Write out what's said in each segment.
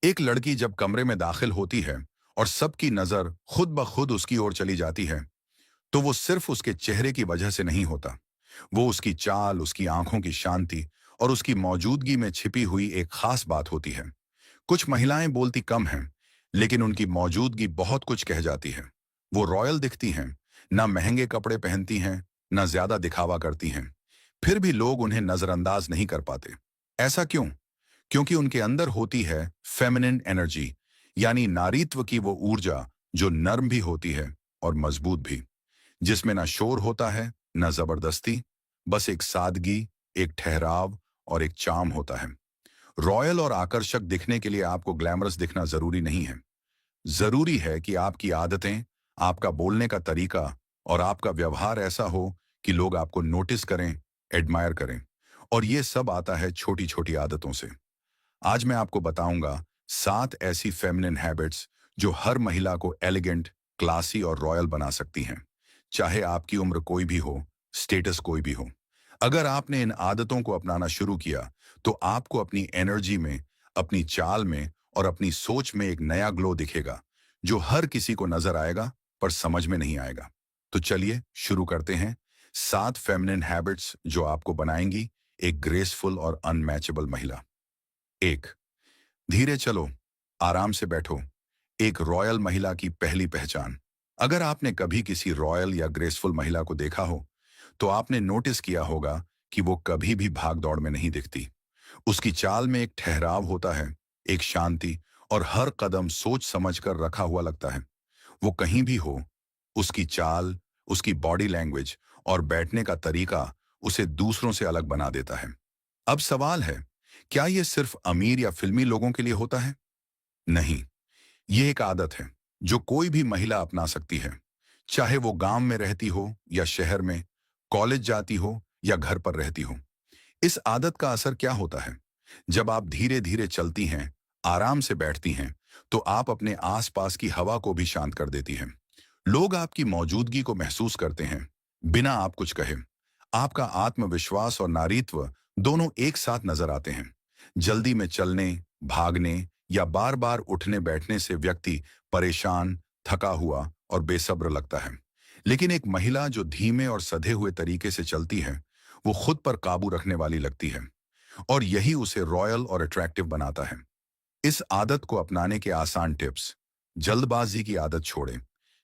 एक लड़की जब कमरे में दाखिल होती है और सबकी नजर खुद ब खुद उसकी ओर चली जाती है, तो वो सिर्फ उसके चेहरे की वजह से नहीं होता। वो उसकी चाल, उसकी आंखों की शांति और उसकी मौजूदगी में छिपी हुई एक खास बात होती है। कुछ महिलाएं बोलती कम हैं, लेकिन उनकी मौजूदगी बहुत कुछ कह जाती है। वो रॉयल दिखती हैं, ना महंगे कपड़े पहनती हैं, ना ज्यादा दिखावा करती हैं, फिर भी लोग उन्हें नजरअंदाज नहीं कर पाते। ऐसा क्यों? क्योंकि उनके अंदर होती है फेमिनिन एनर्जी, यानी नारीत्व की वो ऊर्जा जो नर्म भी होती है और मजबूत भी, जिसमें ना शोर होता है, ना जबरदस्ती, बस एक सादगी, एक ठहराव और एक चार्म होता है। रॉयल और आकर्षक दिखने के लिए आपको ग्लैमरस दिखना जरूरी नहीं है। जरूरी है कि आपकी आदतें, आपका बोलने का तरीका और आपका व्यवहार ऐसा हो कि लोग आपको नोटिस करें, एडमायर करें। और ये सब आता है छोटी छोटी आदतों से। आज मैं आपको बताऊंगा 7 ऐसी फेमिनिन हैबिट्स जो हर महिला को एलिगेंट, क्लासी और रॉयल बना सकती हैं, चाहे आपकी उम्र कोई भी हो, स्टेटस कोई भी हो। अगर आपने इन आदतों को अपनाना शुरू किया, तो आपको अपनी एनर्जी में, अपनी चाल में और अपनी सोच में एक नया ग्लो दिखेगा, जो हर किसी को नजर आएगा पर समझ में नहीं आएगा। तो चलिए शुरू करते हैं। 7 फेमिनिन हैबिट्स जो आपको बनाएंगी एक ग्रेसफुल और अनमैचेबल महिला। 1, धीरे चलो, आराम से बैठो। एक रॉयल महिला की पहली पहचान। अगर आपने कभी किसी रॉयल या ग्रेसफुल महिला को देखा हो, तो आपने नोटिस किया होगा कि वो कभी भी भाग दौड़ में नहीं दिखती। उसकी चाल में एक ठहराव होता है, एक शांति, और हर कदम सोच समझ कर रखा हुआ लगता है। वो कहीं भी हो, उसकी चाल, उसकी बॉडी लैंग्वेज और बैठने का तरीका उसे दूसरों से अलग बना देता है। अब सवाल है, क्या ये सिर्फ अमीर या फिल्मी लोगों के लिए होता है? नहीं, ये एक आदत है जो कोई भी महिला अपना सकती है, चाहे वो गांव में रहती हो या शहर में, कॉलेज जाती हो या घर पर रहती हो। इस आदत का असर क्या होता है? जब आप धीरे धीरे चलती हैं, आराम से बैठती हैं, तो आप अपने आसपास की हवा को भी शांत कर देती हैं। लोग आपकी मौजूदगी को महसूस करते हैं, बिना आप कुछ कहे। आपका आत्मविश्वास और नारीत्व दोनों एक साथ नजर आते हैं। जल्दी में चलने, भागने या बार बार उठने बैठने से व्यक्ति परेशान, थका हुआ और बेसब्र लगता है। लेकिन एक महिला जो धीमे और सधे हुए तरीके से चलती है, वो खुद पर काबू रखने वाली लगती है, और यही उसे रॉयल और अट्रैक्टिव बनाता है। इस आदत को अपनाने के आसान टिप्स। जल्दबाजी की आदत छोड़ें।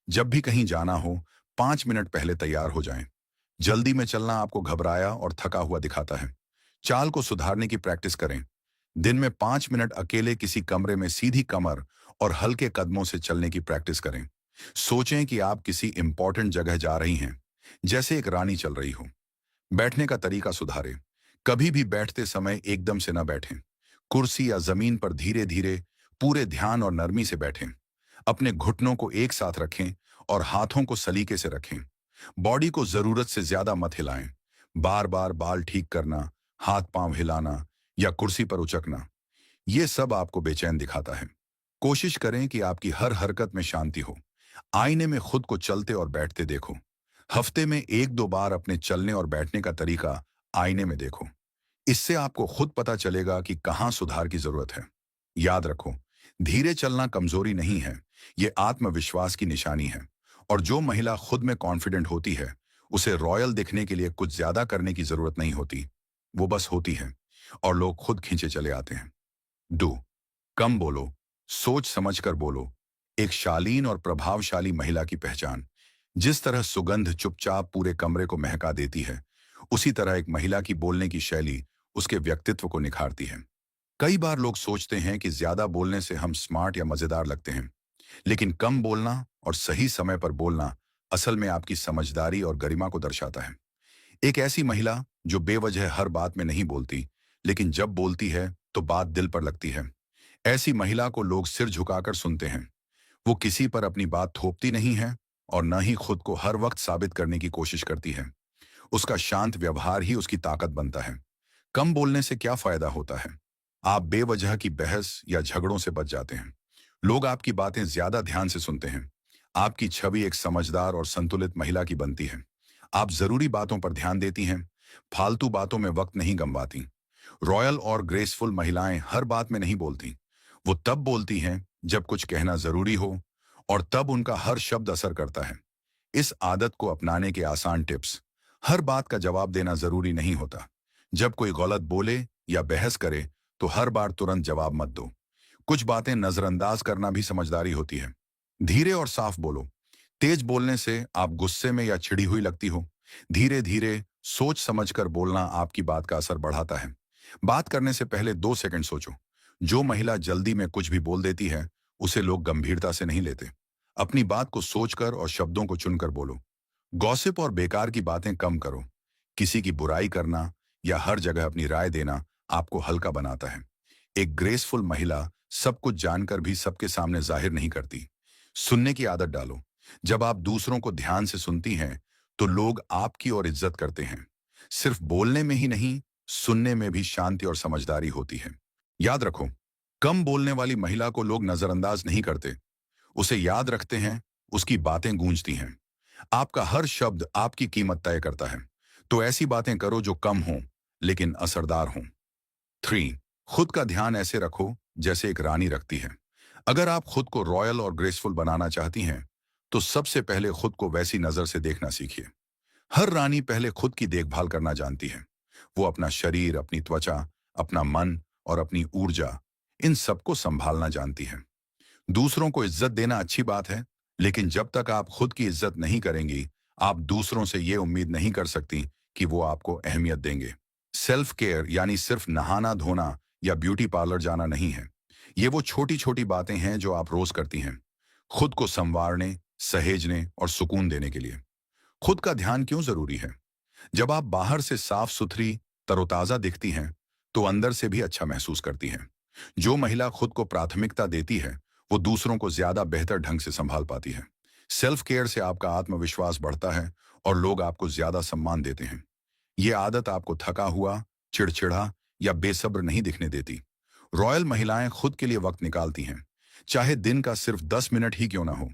जब भी कहीं जाना हो, 5 मिनट पहले तैयार हो जाएं। जल्दी में चलना आपको घबराया और थका हुआ दिखाता है। चाल को सुधारने की प्रैक्टिस करें। दिन में 5 मिनट अकेले किसी कमरे में सीधी कमर और हल्के कदमों से चलने की प्रैक्टिस करें। सोचें कि आप किसी इंपॉर्टेंट जगह जा रही हैं, जैसे एक रानी चल रही हो। बैठने का तरीका सुधारें। कभी भी बैठते समय एकदम से न बैठें। कुर्सी या जमीन पर धीरे धीरे, पूरे ध्यान और नरमी से बैठें। अपने घुटनों को एक साथ रखें और हाथों को सलीके से रखें। बॉडी को जरूरत से ज्यादा मत हिलाएं। बार बार बाल ठीक करना, हाथ पांव हिलाना या कुर्सी पर उचकना, ये सब आपको बेचैन दिखाता है। कोशिश करें कि आपकी हर हरकत में शांति हो। आईने में खुद को चलते और बैठते देखो। हफ्ते में 1-2 बार अपने चलने और बैठने का तरीका आईने में देखो। इससे आपको खुद पता चलेगा कि कहाँ सुधार की जरूरत है। याद रखो, धीरे चलना कमजोरी नहीं है, ये आत्मविश्वास की निशानी है। और जो महिला खुद में कॉन्फिडेंट होती है, उसे रॉयल दिखने के लिए कुछ ज्यादा करने की जरूरत नहीं होती। वो बस होती है, और लोग खुद खींचे चले आते हैं। डू, कम बोलो, सोच समझकर बोलो। एक शालीन और प्रभावशाली महिला की पहचान। जिस तरह सुगंध चुपचाप पूरे कमरे को महका देती है, उसी तरह एक महिला की बोलने की शैली उसके व्यक्तित्व को निखारती है। कई बार लोग सोचते हैं कि ज्यादा बोलने से हम स्मार्ट या मजेदार लगते हैं, लेकिन कम बोलना और सही समय पर बोलना असल में आपकी समझदारी और गरिमा को दर्शाता है। एक ऐसी महिला जो बेवजह हर बात में नहीं बोलती, लेकिन जब बोलती है तो बात दिल पर लगती है। ऐसी महिला को लोग सिर झुकाकर सुनते हैं। वो किसी पर अपनी बात थोपती नहीं है और न ही खुद को हर वक्त साबित करने की कोशिश करती है। उसका शांत व्यवहार ही उसकी ताकत बनता है। कम बोलने से क्या फायदा होता है? आप बेवजह की बहस या झगड़ों से बच जाते हैं। लोग आपकी बातें ज्यादा ध्यान से सुनते हैं। आपकी छवि एक समझदार और संतुलित महिला की बनती है। आप जरूरी बातों पर ध्यान देती हैं, फालतू बातों में वक्त नहीं गंवाती। रॉयल और ग्रेसफुल महिलाएं हर बात में नहीं बोलती। वो तब बोलती हैं जब कुछ कहना जरूरी हो, और तब उनका हर शब्द असर करता है। इस आदत को अपनाने के आसान टिप्स। हर बात का जवाब देना जरूरी नहीं होता। जब कोई गलत बोले या बहस करे तो हर बार तुरंत जवाब मत दो। कुछ बातें नजरअंदाज करना भी समझदारी होती है। धीरे और साफ बोलो। तेज बोलने से आप गुस्से में या चिढ़ी हुई लगती हो। धीरे धीरे सोच समझकर बोलना आपकी बात का असर बढ़ाता है। बात करने से पहले 2 सेकंड सोचो। जो महिला जल्दी में कुछ भी बोल देती है उसे लोग गंभीरता से नहीं लेते। अपनी बात को सोचकर और शब्दों को चुनकर बोलो। गॉसिप और बेकार की बातें कम करो। किसी की बुराई करना या हर जगह अपनी राय देना आपको हल्का बनाता है। एक ग्रेसफुल महिला सब कुछ जानकर भी सबके सामने जाहिर नहीं करती। सुनने की आदत डालो। जब आप दूसरों को ध्यान से सुनती हैं तो लोग आपकी और इज्जत करते हैं। सिर्फ बोलने में ही नहीं, सुनने में भी शांति और समझदारी होती है। याद रखो, कम बोलने वाली महिला को लोग नजरअंदाज नहीं करते, उसे याद रखते हैं, उसकी बातें गूंजती हैं। आपका हर शब्द आपकी कीमत तय करता है। तो ऐसी बातें करो जो कम हों लेकिन असरदार हों। 3. खुद का ध्यान ऐसे रखो जैसे एक रानी रखती है। अगर आप खुद को रॉयल और ग्रेसफुल बनाना चाहती हैं तो सबसे पहले खुद को वैसी नजर से देखना सीखिए। हर रानी पहले खुद की देखभाल करना जानती है। वो अपना शरीर, अपनी त्वचा, अपना मन और अपनी ऊर्जा, इन सबको संभालना जानती है। दूसरों को इज्जत देना अच्छी बात है, लेकिन जब तक आप खुद की इज्जत नहीं करेंगी, आप दूसरों से ये उम्मीद नहीं कर सकती कि वो आपको अहमियत देंगे। सेल्फ केयर यानी सिर्फ नहाना धोना या ब्यूटी पार्लर जाना नहीं है। ये वो छोटी छोटी बातें हैं जो आप रोज करती हैं, खुद को संवारने, सहेजने और सुकून देने के लिए। खुद का ध्यान क्यों जरूरी है? जब आप बाहर से साफ सुथरी, तरोताजा दिखती हैं, तो अंदर से भी अच्छा महसूस करती हैं। जो महिला खुद को प्राथमिकता देती है वो दूसरों को ज्यादा बेहतर ढंग से संभाल पाती है। सेल्फ केयर से आपका आत्मविश्वास बढ़ता है और लोग आपको ज्यादा सम्मान देते हैं। ये आदत आपको थका हुआ, चिड़चिड़ा या बेसब्र नहीं दिखने देती। रॉयल महिलाएं खुद के लिए वक्त निकालती हैं, चाहे दिन का सिर्फ 10 मिनट ही क्यों ना हो।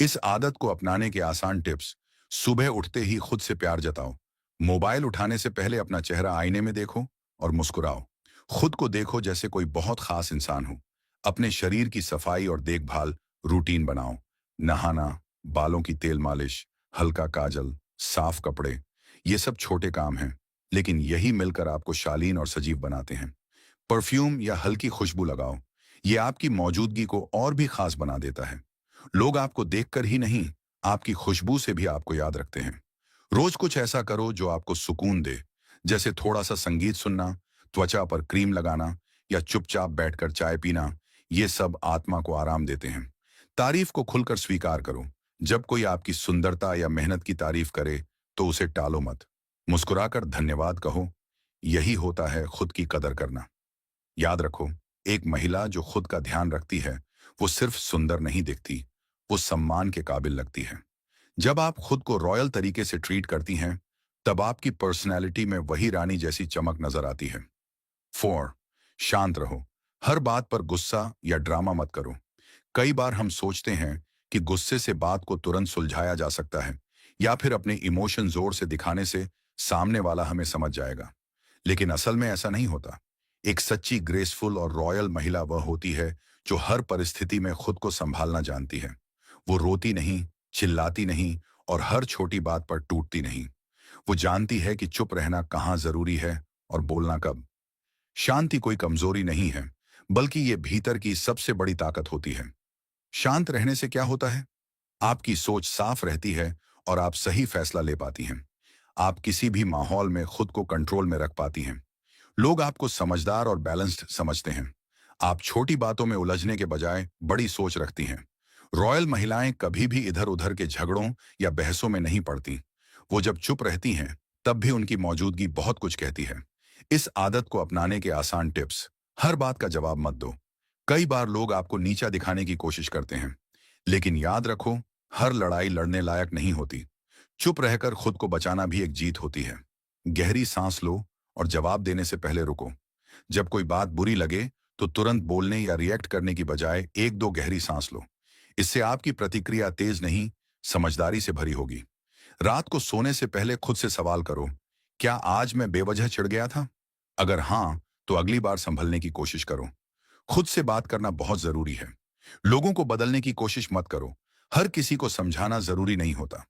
इस आदत को अपनाने के आसान टिप्स। सुबह उठते ही खुद से प्यार जताओ। मोबाइल उठाने से पहले अपना चेहरा आईने में देखो और मुस्कुराओ। खुद को देखो जैसे कोई बहुत खास इंसान हो। अपने शरीर की सफाई और देखभाल रूटीन बनाओ। नहाना, बालों की तेल मालिश, हल्का काजल, साफ कपड़े, ये सब छोटे काम हैं, लेकिन यही मिलकर आपको शालीन और सजीव बनाते हैं। परफ्यूम या हल्की खुशबू लगाओ। ये आपकी मौजूदगी को और भी खास बना देता है। लोग आपको देखकर ही नहीं, आपकी खुशबू से भी आपको याद रखते हैं। रोज कुछ ऐसा करो जो आपको सुकून दे, जैसे थोड़ा सा संगीत सुनना, त्वचा पर क्रीम लगाना या चुपचाप बैठकर चाय पीना। ये सब आत्मा को आराम देते हैं। तारीफ को खुलकर स्वीकार करो। जब कोई आपकी सुंदरता या मेहनत की तारीफ करे तो उसे टालो मत। मुस्कुराकर धन्यवाद कहो। यही होता है खुद की कदर करना। याद रखो, एक महिला जो खुद का ध्यान रखती है वो सिर्फ सुंदर नहीं दिखती, वो सम्मान के काबिल लगती है। जब आप खुद को रॉयल तरीके से ट्रीट करती हैं तब आपकी पर्सनैलिटी में वही रानी जैसी चमक नजर आती है। 4. शांत रहो। हर बात पर गुस्सा या ड्रामा मत करो। कई बार हम सोचते हैं कि गुस्से से बात को तुरंत सुलझाया जा सकता है या फिर अपने इमोशन जोर से दिखाने से सामने वाला हमें समझ जाएगा, लेकिन असल में ऐसा नहीं होता। एक सच्ची ग्रेसफुल और रॉयल महिला वह होती है जो हर परिस्थिति में खुद को संभालना जानती है। वो रोती नहीं, चिल्लाती नहीं और हर छोटी बात पर टूटती नहीं। वो जानती है कि चुप रहना कहाँ जरूरी है और बोलना कब। शांति कोई कमजोरी नहीं है, बल्कि ये भीतर की सबसे बड़ी ताकत होती है। शांत रहने से क्या होता है? आपकी सोच साफ रहती है और आप सही फैसला ले पाती हैं। आप किसी भी माहौल में खुद को कंट्रोल में रख पाती हैं। लोग आपको समझदार और बैलेंस्ड समझते हैं। आप छोटी बातों में उलझने के बजाय बड़ी सोच रखती हैं। रॉयल महिलाएं कभी भी इधर उधर के झगड़ों या बहसों में नहीं पड़ती। वो जब चुप रहती हैं तब भी उनकी मौजूदगी बहुत कुछ कहती है। इस आदत को अपनाने के आसान टिप्स। हर बात का जवाब मत दो। कई बार लोग आपको नीचा दिखाने की कोशिश करते हैं, लेकिन याद रखो, हर लड़ाई लड़ने लायक नहीं होती। चुप रहकर खुद को बचाना भी एक जीत होती है। गहरी सांस लो और जवाब देने से पहले रुको। जब कोई बात बुरी लगे तो तुरंत बोलने या रिएक्ट करने की बजाय 1-2 गहरी सांस लो। इससे आपकी प्रतिक्रिया तेज नहीं, समझदारी से भरी होगी। रात को सोने से पहले खुद से सवाल करो, क्या आज मैं बेवजह चिढ़ गया था? अगर हाँ, तो अगली बार संभलने की कोशिश करो। खुद से बात करना बहुत जरूरी है। लोगों को बदलने की कोशिश मत करो। हर किसी को समझाना जरूरी नहीं होता।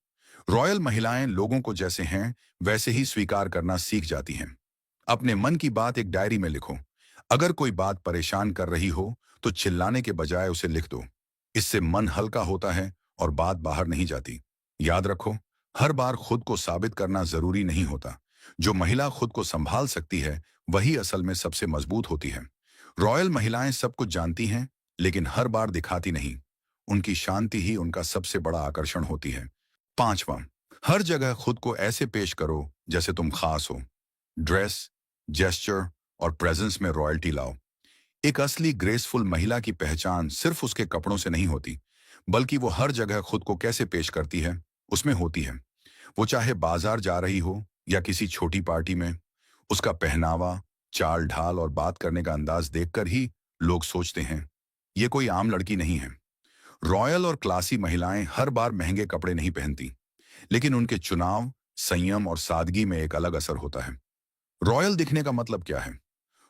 रॉयल महिलाएं लोगों को जैसे हैं वैसे ही स्वीकार करना सीख जाती हैं। अपने मन की बात एक डायरी में लिखो। अगर कोई बात परेशान कर रही हो तो चिल्लाने के बजाय उसे लिख दो। इससे मन हल्का होता है और बात बाहर नहीं जाती। याद रखो, हर बार खुद को साबित करना जरूरी नहीं होता। जो महिला खुद को संभाल सकती है वही असल में सबसे मजबूत होती है। रॉयल महिलाएं सब कुछ जानती हैं, लेकिन हर बार दिखाती नहीं। उनकी शांति ही उनका सबसे बड़ा आकर्षण होती है। पांचवा, हर जगह खुद को ऐसे पेश करो जैसे तुम खास हो। ड्रेस, जेस्चर और प्रेजेंस में रॉयल्टी लाओ। एक असली ग्रेसफुल महिला की पहचान सिर्फ उसके कपड़ों से नहीं होती, बल्कि वो हर जगह खुद को कैसे पेश करती है उसमें होती है। वो चाहे बाजार जा रही हो या किसी छोटी पार्टी में, उसका पहनावा, चाल ढाल और बात करने का अंदाज देखकर ही लोग सोचते हैं ये कोई आम लड़की नहीं है। रॉयल और क्लासी महिलाएं हर बार महंगे कपड़े नहीं पहनती, लेकिन उनके चुनाव, संयम और सादगी में एक अलग असर होता है। रॉयल दिखने का मतलब क्या है?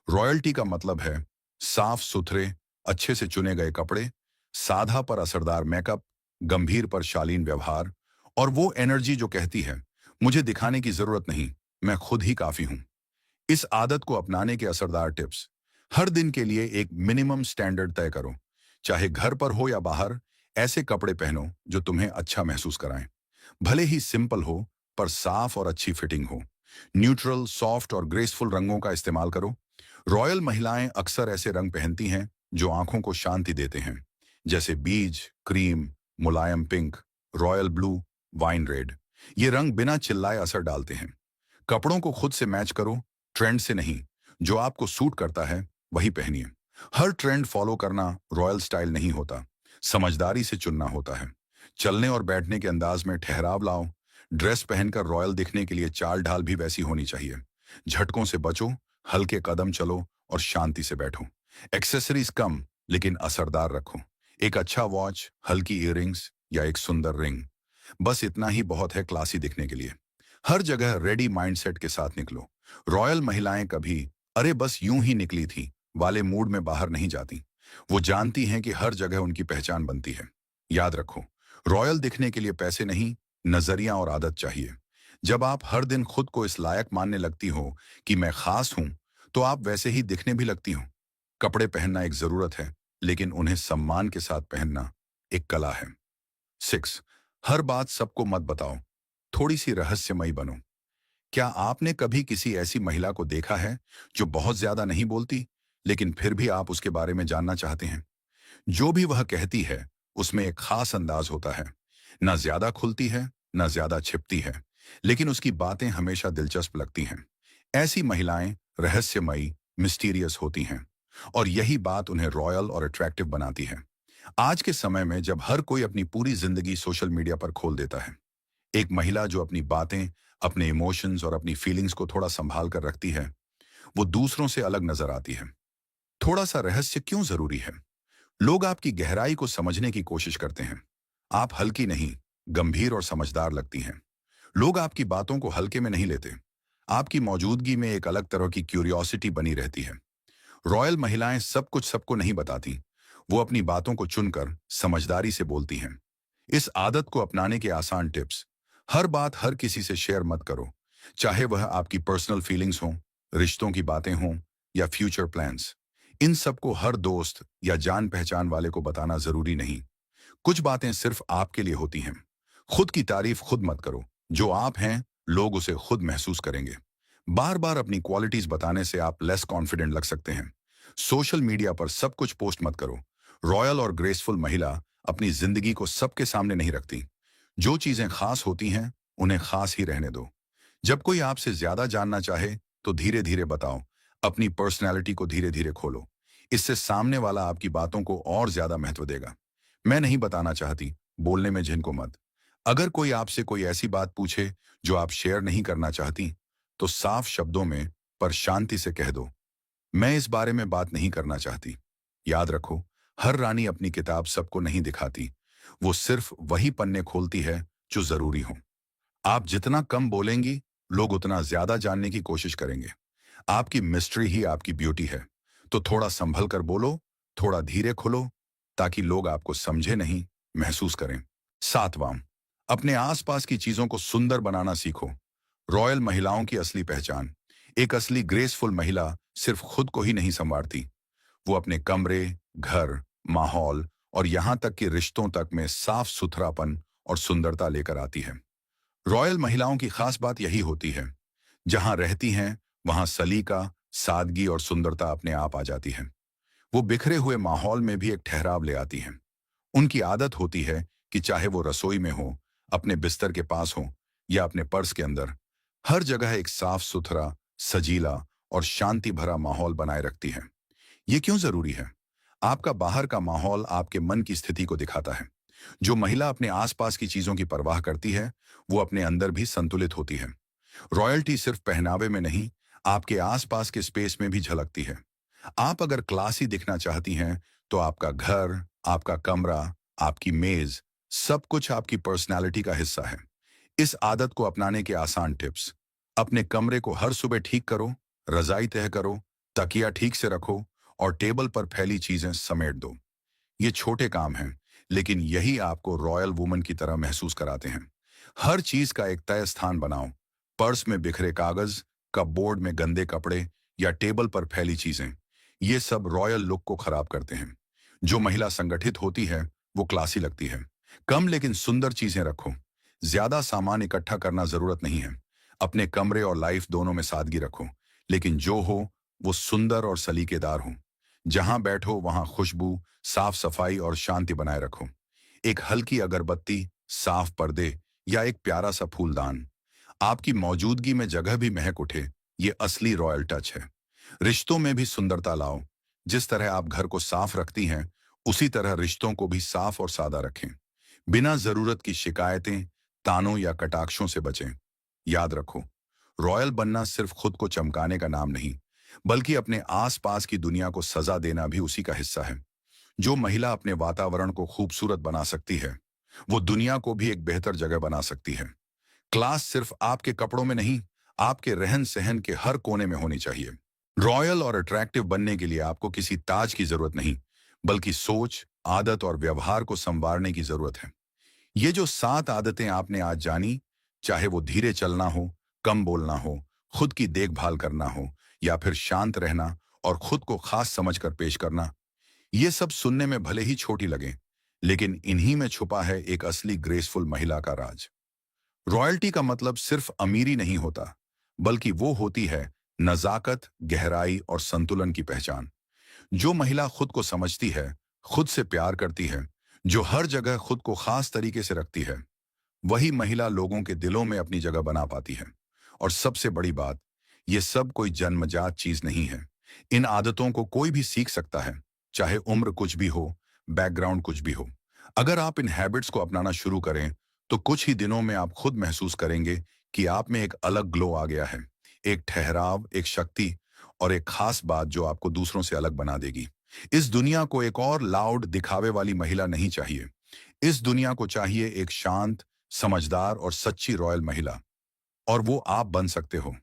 रॉयल्टी का मतलब है साफ सुथरे, अच्छे से चुने गए कपड़े, साधा पर असरदार मेकअप, गंभीर पर शालीन व्यवहार और वो एनर्जी जो कहती है मुझे दिखाने की जरूरत नहीं, मैं खुद ही काफी हूं। इस आदत को अपनाने के असरदार टिप्स। हर दिन के लिए एक मिनिमम स्टैंडर्ड तय करो। चाहे घर पर हो या बाहर, ऐसे कपड़े पहनो जो तुम्हें अच्छा महसूस कराएं। भले ही सिंपल हो, पर साफ और अच्छी फिटिंग हो। न्यूट्रल, सॉफ्ट और ग्रेसफुल रंगों का इस्तेमाल करो। रॉयल महिलाएं अक्सर ऐसे रंग पहनती हैं जो आंखों को शांति देते हैं, जैसे बीज, क्रीम, मुलायम pink, royal blue, wine red. ये रंग बिना चिल्लाए असर डालते हैं। कपड़ों को खुद से मैच करो, ट्रेंड से नहीं। जो आपको सूट करता है वही पहनिए। हर ट्रेंड फॉलो करना रॉयल स्टाइल नहीं होता, समझदारी से चुनना होता है। चलने और बैठने के अंदाज में ठहराव लाओ। ड्रेस पहनकर रॉयल दिखने के लिए चाल ढाल भी वैसी होनी चाहिए। झटकों से बचो, हल्के कदम चलो और शांति से बैठो। एक्सेसरीज कम लेकिन असरदार रखो। एक अच्छा वॉच, हल्की इयररिंग्स या एक सुंदर रिंग, बस इतना ही बहुत है क्लासी दिखने के लिए। हर जगह रेडी माइंडसेट के साथ निकलो। रॉयल महिलाएं कभी अरे बस यूं ही निकली थी वाले मूड में बाहर नहीं जाती। वो जानती हैं कि हर जगह उनकी पहचान बनती है। याद रखो, रॉयल दिखने के लिए पैसे नहीं, नजरिया और आदत चाहिए। जब आप हर दिन खुद को इस लायक मानने लगती हो कि मैं खास हूं, तो आप वैसे ही दिखने भी लगती हो। कपड़े पहनना एक जरूरत है, लेकिन उन्हें सम्मान के साथ पहनना एक कला है। 6, हर बात सबको मत बताओ। थोड़ी सी रहस्यमयी बनो। क्या आपने कभी किसी ऐसी महिला को देखा है जो बहुत ज्यादा नहीं बोलती, लेकिन फिर भी आप उसके बारे में जानना चाहते हैं? जो भी वह कहती है उसमें एक खास अंदाज होता है। ना ज्यादा खुलती है, ना ज्यादा छिपती है, लेकिन उसकी बातें हमेशा दिलचस्प लगती हैं। ऐसी महिलाएं रहस्यमयी, मिस्टीरियस होती हैं, और यही बात उन्हें रॉयल और अट्रैक्टिव बनाती है। आज के समय में जब हर कोई अपनी पूरी जिंदगी सोशल मीडिया पर खोल देता है, एक महिला जो अपनी बातें, अपने इमोशंस और अपनी फीलिंग्स को थोड़ा संभाल कर रखती है, वो दूसरों से अलग नजर आती है। थोड़ा सा रहस्य क्यों जरूरी है? लोग आपकी गहराई को समझने की कोशिश करते हैं। आप हल्की नहीं, गंभीर और समझदार लगती हैं। लोग आपकी बातों को हल्के में नहीं लेते। आपकी मौजूदगी में एक अलग तरह की क्यूरियोसिटी बनी रहती है। रॉयल महिलाएं सब कुछ सबको नहीं बताती। वो अपनी बातों को चुनकर समझदारी से बोलती हैं। इस आदत को अपनाने के आसान टिप्स। हर बात हर किसी से शेयर मत करो, चाहे वह आपकी पर्सनल फीलिंग्स हों, रिश्तों की बातें हों या फ्यूचर प्लान्स। इन सबको हर दोस्त या जान पहचान वाले को बताना जरूरी नहीं। कुछ बातें सिर्फ आपके लिए होती हैं। खुद की तारीफ खुद मत करो। जो आप हैं, लोग उसे खुद महसूस करेंगे। बार बार अपनी क्वालिटीज बताने से आप लेस कॉन्फिडेंट लग सकते हैं। सोशल मीडिया पर सब कुछ पोस्ट मत करो। रॉयल और ग्रेसफुल महिला अपनी जिंदगी को सबके सामने नहीं रखती। जो चीजें खास होती हैं उन्हें खास ही रहने दो। जब कोई आपसे ज्यादा जानना चाहे तो धीरे धीरे बताओ। अपनी पर्सनैलिटी को धीरे धीरे खोलो। इससे सामने वाला आपकी बातों को और ज्यादा महत्व देगा। मैं नहीं बताना चाहती, बोलने में झिनको मत। अगर कोई आपसे कोई ऐसी बात पूछे जो आप शेयर नहीं करना चाहती, तो साफ शब्दों में पर शांति से कह दो, मैं इस बारे में बात नहीं करना चाहती। याद रखो, हर रानी अपनी किताब सबको नहीं दिखाती। वो सिर्फ वही पन्ने खोलती है जो जरूरी हो। आप जितना कम बोलेंगी, लोग उतना ज्यादा जानने की कोशिश करेंगे। आपकी मिस्ट्री ही आपकी ब्यूटी है। तो थोड़ा संभल कर बोलो थोड़ा धीरे खुलो ताकि लोग आपको समझे नहीं, महसूस करें। सातवां, अपने आसपास की चीजों को सुंदर बनाना सीखो। रॉयल महिलाओं की असली पहचान। एक असली ग्रेसफुल महिला सिर्फ खुद को ही नहीं संवारती, वो अपने कमरे, घर, माहौल और यहां तक कि रिश्तों तक में साफ सुथरापन और सुंदरता लेकर आती है। रॉयल महिलाओं की खास बात यही होती है, जहां रहती हैं वहां सलीका, सादगी और सुंदरता अपने आप आ जाती है। वो बिखरे हुए माहौल में भी एक ठहराव ले आती हैं। उनकी आदत होती है कि चाहे वो रसोई में हो, अपने बिस्तर के पास हो या अपने पर्स के अंदर, हर जगह एक साफ सुथरा, सजीला और शांति भरा माहौल बनाए रखती है। ये क्यों जरूरी है? आपका बाहर का माहौल आपके मन की स्थिति को दिखाता है। जो महिला अपने आसपास की चीजों की परवाह करती है, वो अपने अंदर भी संतुलित होती है। रॉयल्टी सिर्फ पहनावे में नहीं, आपके आसपास के स्पेस में भी झलकती है। आप अगर क्लासी दिखना चाहती हैं, तो आपका घर, आपका कमरा, आपकी मेज, सब कुछ आपकी पर्सनालिटी का हिस्सा है। इस आदत को अपनाने के आसान टिप्स। अपने कमरे को हर सुबह ठीक करो, रजाई तय करो, तकिया ठीक से रखो और टेबल पर फैली चीजें समेट दो। ये छोटे काम हैं, लेकिन यही आपको रॉयल वुमन की तरह महसूस कराते हैं। हर चीज का एक तय स्थान बनाओ। पर्स में बिखरे कागज, कपबोर्ड में गंदे कपड़े या टेबल पर फैली चीजें, ये सब रॉयल लुक को खराब करते हैं। जो महिला संगठित होती है, वो क्लासी लगती है। कम लेकिन सुंदर चीजें रखो। ज्यादा सामान इकट्ठा करना जरूरत नहीं है। अपने कमरे और लाइफ दोनों में सादगी रखो, लेकिन जो हो वो सुंदर और सलीकेदार हो। जहां बैठो वहां खुशबू, साफ सफाई और शांति बनाए रखो। एक हल्की अगरबत्ती, साफ पर्दे या एक प्यारा सा फूलदान, आपकी मौजूदगी में जगह भी महक उठे, ये असली रॉयल टच है। रिश्तों में भी सुंदरता लाओ। जिस तरह आप घर को साफ रखती हैं, उसी तरह रिश्तों को भी साफ और सादा रखें। बिना जरूरत की शिकायतें, तानों या कटाक्षों से बचें। याद रखो, रॉयल बनना सिर्फ खुद को चमकाने का नाम नहीं, बल्कि अपने आसपास की दुनिया को सजा देना भी उसी का हिस्सा है। जो महिला अपने वातावरण को खूबसूरत बना सकती है, वो दुनिया को भी एक बेहतर जगह बना सकती है। क्लास सिर्फ आपके कपड़ों में नहीं, आपके रहन सहन के हर कोने में होनी चाहिए। रॉयल और अट्रैक्टिव बनने के लिए आपको किसी ताज की जरूरत नहीं, बल्कि सोच, आदत और व्यवहार को संवारने की जरूरत है। ये जो 7 आदतें आपने आज जानी, चाहे वो धीरे चलना हो, कम बोलना हो, खुद की देखभाल करना हो या फिर शांत रहना और खुद को खास समझकर पेश करना, ये सब सुनने में भले ही छोटी लगें, लेकिन इन्हीं में छुपा है एक असली ग्रेसफुल महिला का राज। रॉयल्टी का मतलब सिर्फ अमीरी नहीं होता, बल्कि वो होती है नजाकत, गहराई और संतुलन की पहचान। जो महिला खुद को समझती है, खुद से प्यार करती है, जो हर जगह खुद को खास तरीके से रखती है, वही महिला लोगों के दिलों में अपनी जगह बना पाती है। और सबसे बड़ी बात, ये सब कोई जन्मजात चीज नहीं है। इन आदतों को कोई भी सीख सकता है, चाहे उम्र कुछ भी हो, बैकग्राउंड कुछ भी हो। अगर आप इन हैबिट्स को अपनाना शुरू करें, तो कुछ ही दिनों में आप खुद महसूस करेंगे कि आप में एक अलग ग्लो आ गया है, एक ठहराव, एक शक्ति और एक खास बात जो आपको दूसरों से अलग बना देगी। इस दुनिया को एक और लाउड, दिखावे वाली महिला नहीं चाहिए। इस दुनिया को चाहिए एक शांत, समझदार और सच्ची रॉयल महिला। और वो आप बन सकते हो,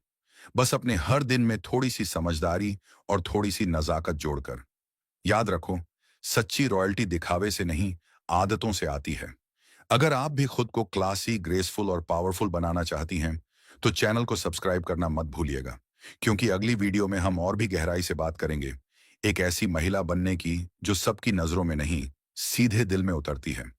बस अपने हर दिन में थोड़ी सी समझदारी और थोड़ी सी नजाकत जोड़कर। याद रखो, सच्ची रॉयल्टी दिखावे से नहीं, आदतों से आती है। अगर आप भी खुद को क्लासी, ग्रेसफुल और पावरफुल बनाना चाहती हैं, तो चैनल को सब्सक्राइब करना मत भूलिएगा, क्योंकि अगली वीडियो में हम और भी गहराई से बात करेंगे, एक ऐसी महिला बनने की जो सबकी नजरों में नहीं, सीधे दिल में उतरती है।